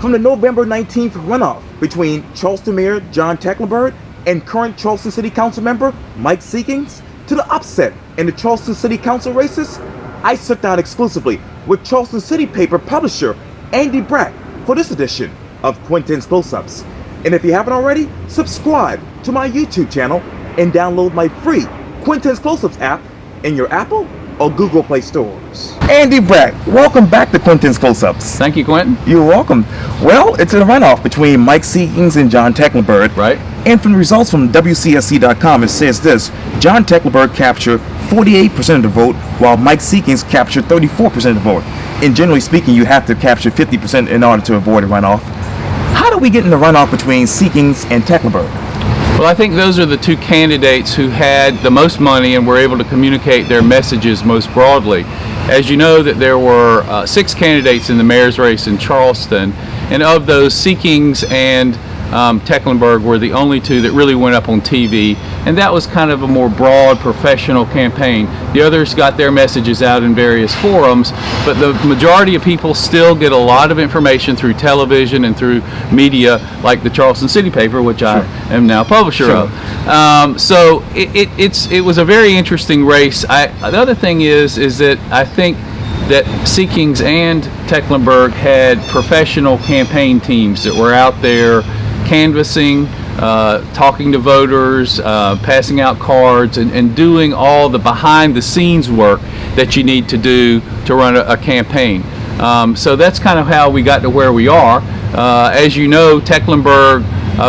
From the November 19th runoff between Charleston Mayor John Tecklenburg and current Charleston City Council member Mike Seekings to the upset in the Charleston City Council races, I sat down exclusively with Charleston City Paper publisher Andy Brack for this edition of Quintin's Close-Ups. And if you haven't already, subscribe to my YouTube channel and download my free Quintin's Close-Ups app in your Apple or Google Play stores. Andy Brack, welcome back to Quintin's Close-Ups. Thank you, Quintin. You're welcome. Well, it's a runoff between Mike Seekings and John Tecklenburg. Right. And from the results from WCSC.com, it says this: John Tecklenburg captured 48% of the vote, while Mike Seekings captured 34% of the vote. And generally speaking, you have to capture 50% in order to avoid a runoff. How do we get in the runoff between Seekings and Tecklenburg? Well, I think those are the two candidates who had the most money and were able to communicate their messages most broadly. As you know, that there were 6 candidates in the mayor's race in Charleston, and of those, Seekings and Tecklenburg were the only two that really went up on TV, and that was kind of a more broad professional campaign. The others got their messages out in various forums, but the majority of people still get a lot of information through television and through media like the Charleston City Paper, which I am now publisher of. So it was a very interesting race. The other thing is that I think that Seekings and Tecklenburg had professional campaign teams that were out there canvassing, talking to voters, passing out cards, and doing all the behind-the-scenes work that you need to do to run a campaign. So that's kind of how we got to where we are. As you know, Tecklenburg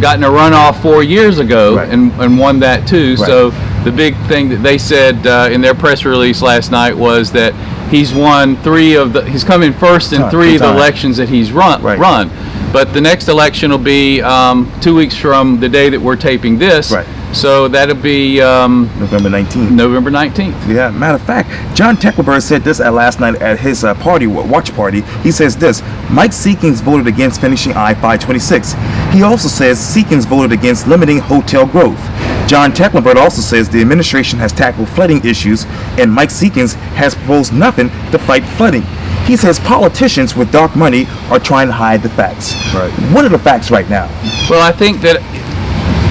got in a runoff 4 years ago, right, and won that too. Right. So the big thing that they said in their press release last night was that he's won he's come in first in 3 of the elections that he's run. But the next election will be 2 weeks from the day that we're taping this. Right. So that'll be November 19th. November 19th. Yeah, matter of fact, John Tecklenburg said this last night at his watch party. He says this: Mike Seekings voted against finishing I-526. He also says Seekings voted against limiting hotel growth. John Tecklenburg also says the administration has tackled flooding issues, and Mike Seekings has proposed nothing to fight flooding. He says politicians with dark money are trying to hide the facts. Right. What are the facts right now? Well, I think that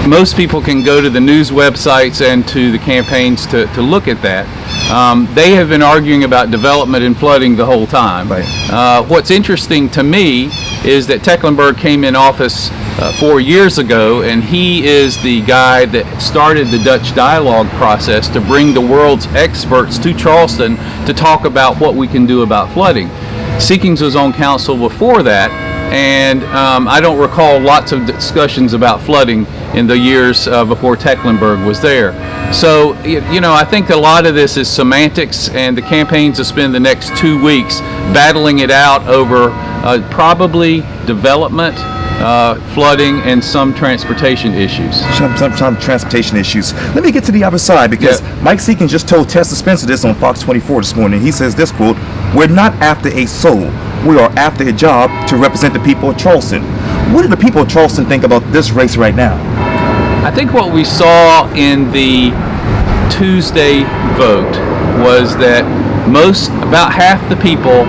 most people can go to the news websites and to the campaigns to look at that. They have been arguing about development and flooding the whole time. Right. What's interesting to me is that Tecklenburg came in office 4 years ago, and he is the guy that started the Dutch dialogue process to bring the world's experts to Charleston to talk about what we can do about flooding. Seekings was on council before that, and I don't recall lots of discussions about flooding in the years before Tecklenburg was there. So, you know, I think a lot of this is semantics, and the campaigns will spend the next 2 weeks battling it out over probably development, flooding, and some transportation issues. Some transportation issues. Let me get to the other side, because Mike Seekings just told Tessa Spencer this on Fox 24 this morning. He says this, quote, "We're not after a soul. We are after a job to represent the people of Charleston." What do the people of Charleston think about this race right now? I think what we saw in the Tuesday vote was that about half the people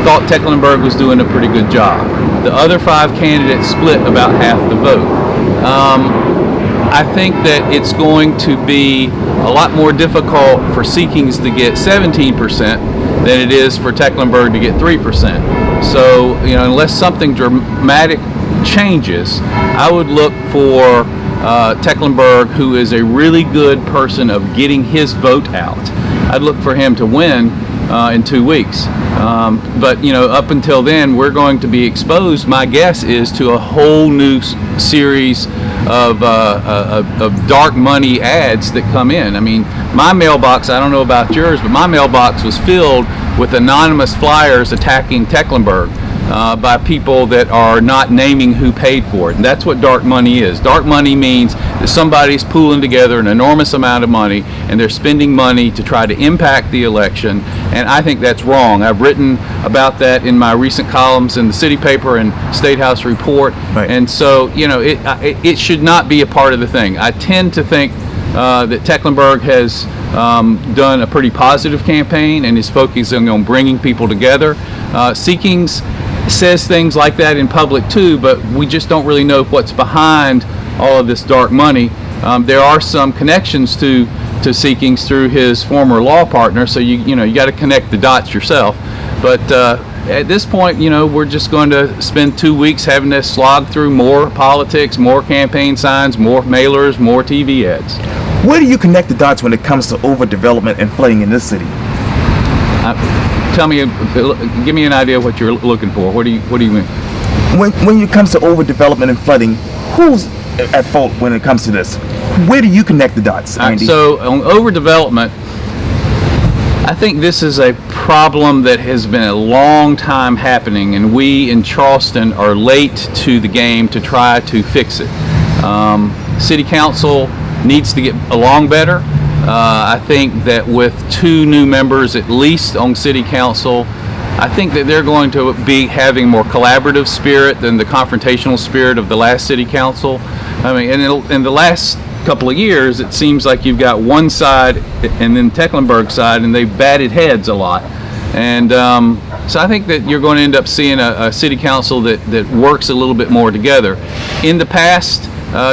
thought Tecklenburg was doing a pretty good job. The other 5 candidates split about half the vote. I think that it's going to be a lot more difficult for Seekings to get 17% than it is for Tecklenburg to get 3%. So, you know, unless something dramatic changes, I would look for Tecklenburg, who is a really good person of getting his vote out. I'd look for him to win in 2 weeks. But, you know, up until then, we're going to be exposed, my guess is, to a whole new series of dark money ads that come in. I mean, my mailbox, I don't know about yours, but my mailbox was filled with anonymous flyers attacking Tecklenburg by people that are not naming who paid for it. And that's what dark money is. Dark money means that somebody's pooling together an enormous amount of money, and they're spending money to try to impact the election, and I think that's wrong. I've written about that in my recent columns in the City Paper and State House Report. Right. And so, you know, it should not be a part of the thing. I tend to think that Tecklenburg has done a pretty positive campaign and is focusing on bringing people together. Seekings says things like that in public too, but we just don't really know what's behind all of this dark money. There are some connections to Seekings through his former law partner, so you got to connect the dots yourself. But at this point, we're just going to spend 2 weeks having to slog through more politics, more campaign signs, more mailers, more TV ads. Where do you connect the dots when it comes to overdevelopment and flooding in this city? Give me an idea of what you're looking for. What do you mean? When it comes to overdevelopment and flooding, who's at fault when it comes to this? Where do you connect the dots, Andy? So on overdevelopment, I think this is a problem that has been a long time happening, and we in Charleston are late to the game to try to fix it. City Council needs to get along better. I think that with 2 new members at least on City Council, I think that they're going to be having more collaborative spirit than the confrontational spirit of the last City Council. I mean, in the last couple of years, it seems like you've got one side and then Tecklenburg side, and they've batted heads a lot. And so I think that you're going to end up seeing a City Council that works a little bit more together. In the past,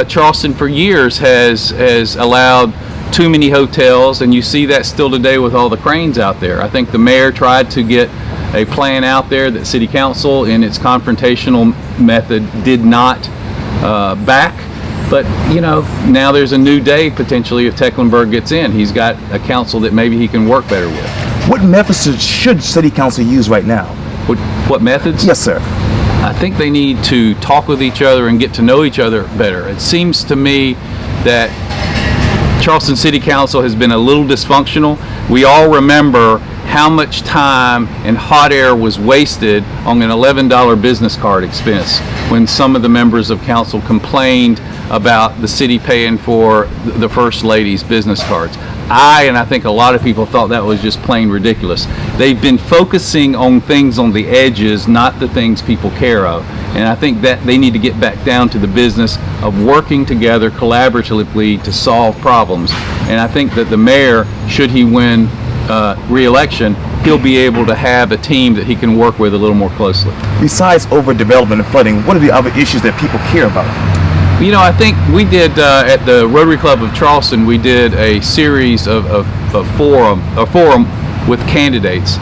Charleston for years has allowed too many hotels, and you see that still today with all the cranes out there. I think the mayor tried to get a plan out there that City Council in its confrontational method did not back. But now there's a new day potentially if Tecklenburg gets in. He's got a council that maybe he can work better with. What methods should City Council use right now? What methods? Yes, sir. I think they need to talk with each other and get to know each other better. It seems to me that Charleston City Council has been a little dysfunctional. We all remember how much time and hot air was wasted on an $11 business card expense when some of the members of council complained about the city paying for the First Lady's business cards. I think a lot of people thought that was just plain ridiculous. They've been focusing on things on the edges, not the things people care of. And I think that they need to get back down to the business of working together collaboratively to solve problems. And I think that the mayor, should he win re-election, he'll be able to have a team that he can work with a little more closely. Besides overdevelopment and flooding, what are the other issues that people care about? I think we did at the Rotary Club of Charleston, we did a series of forum with candidates.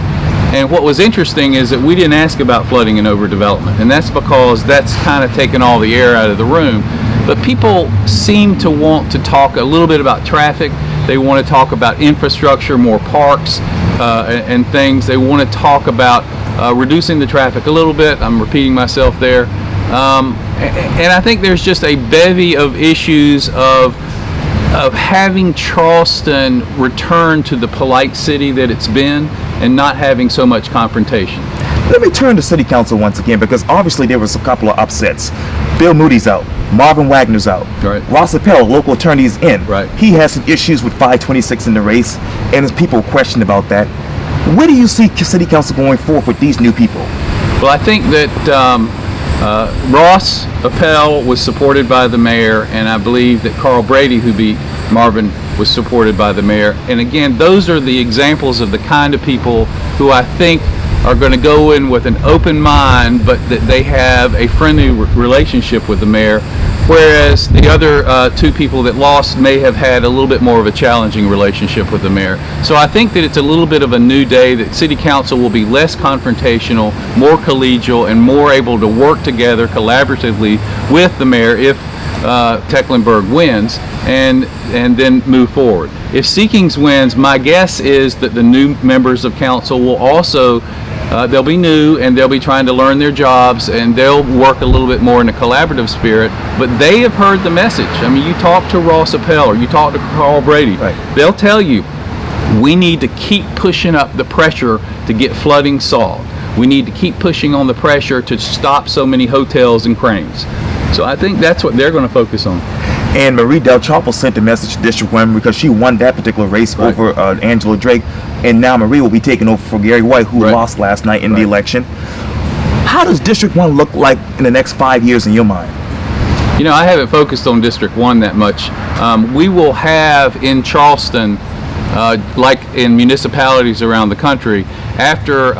And what was interesting is that we didn't ask about flooding and overdevelopment, and that's because that's kind of taken all the air out of the room. But people seem to want to talk a little bit about traffic. They want to talk about infrastructure, more parks and things. They want to talk about reducing the traffic a little bit. I'm repeating myself there. And I think there's just a bevy of issues of having Charleston return to the polite city that it's been and not having so much confrontation. Let me turn to City Council once again, because obviously there was a couple of upsets. Bill Moody's out. Marvin Wagner's out. Right. Ross Appel, local attorney, is in. Right. He has some issues with 526 in the race, and his people question about that. Where do you see City Council going forward with these new people? Well, I think that Ross Appel was supported by the mayor, and I believe that Carl Brady, who beat Marvin, was supported by the mayor. And again, those are the examples of the kind of people who I think are going to go in with an open mind, but that they have a friendly relationship with the mayor, whereas the other 2 people that lost may have had a little bit more of a challenging relationship with the mayor. So I think that it's a little bit of a new day, that City Council will be less confrontational, more collegial, and more able to work together collaboratively with the mayor if Tecklenburg wins, and then move forward. If Seekings wins, my guess is that the new members of council will also they'll be new, and they'll be trying to learn their jobs, and they'll work a little bit more in a collaborative spirit, but they have heard the message. I mean, you talk to Ross Appel or you talk to Carl Brady, right. They'll tell you, we need to keep pushing up the pressure to get flooding solved. We need to keep pushing on the pressure to stop so many hotels and cranes. So I think that's what they're going to focus on. And Marie Del Chapo sent a message to District 1 because she won that particular race Right. over Angela Drake. And now Marie will be taking over for Gary White, who Right. lost last night in the Right. election. How does District 1 look like in the next 5 years in your mind? I haven't focused on District 1 that much. We will have in Charleston like in municipalities around the country, after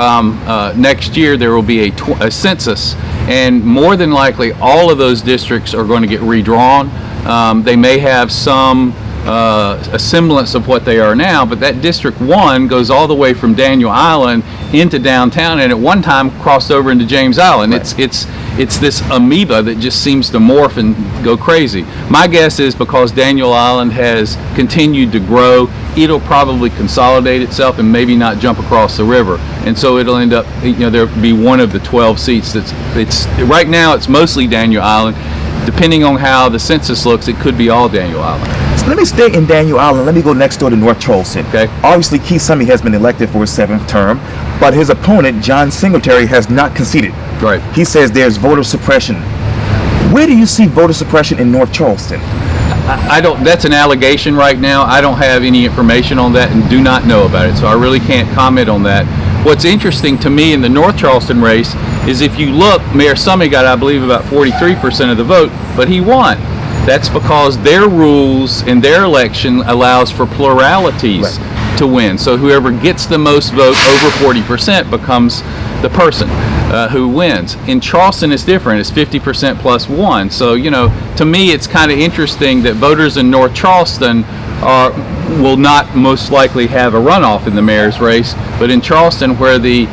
next year there will be a census, and more than likely all of those districts are going to get redrawn. They may have some a semblance of what they are now, but that District 1 goes all the way from Daniel Island into downtown, and at one time crossed over into James Island. Right. It's this amoeba that just seems to morph and go crazy. My guess is because Daniel Island has continued to grow, it'll probably consolidate itself and maybe not jump across the river, and so it'll end up, there'll be one of the 12 seats it's right now it's mostly Daniel Island. Depending on how the census looks, it could be all Daniel Island. So let me stay in Daniel Island. Let me go next door to North Charleston. Okay. Obviously, Keith Summy has been elected for his 7th term, but his opponent, John Singletary, has not conceded. Right. He says there's voter suppression. Where do you see voter suppression in North Charleston? I don't. That's an allegation right now. I don't have any information on that and do not know about it, so I really can't comment on that. What's interesting to me in the North Charleston race is if you look, Mayor Summy got, I believe, about 43% of the vote, but he won. That's because their rules in their election allows for pluralities to win. So whoever gets the most vote, over 40%, becomes the person who wins. In Charleston, it's different. It's 50% plus 1. So, to me, it's kind of interesting that voters in North Charleston will not most likely have a runoff in the mayor's race, but in Charleston, where the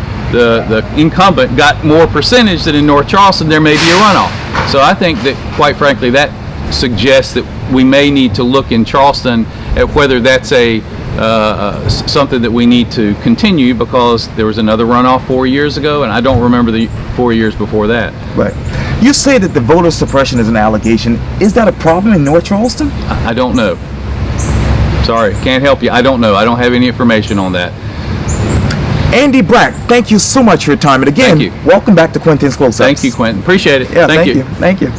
incumbent got more percentage than in North Charleston, there may be a runoff. So I think that, quite frankly, that suggests that we may need to look in Charleston at whether that's something that we need to continue, because there was another runoff 4 years ago, and I don't remember the 4 years before that. Right. You say that the voter suppression is an allegation. Is that a problem in North Charleston? I don't know. Sorry, can't help you. I don't know. I don't have any information on that. Andy Brack, thank you so much for your time. And again, Thank you. Welcome back to Quintin's Close-Ups. Thank you, Quintin. Appreciate it. Yeah, Thank you. Thank you.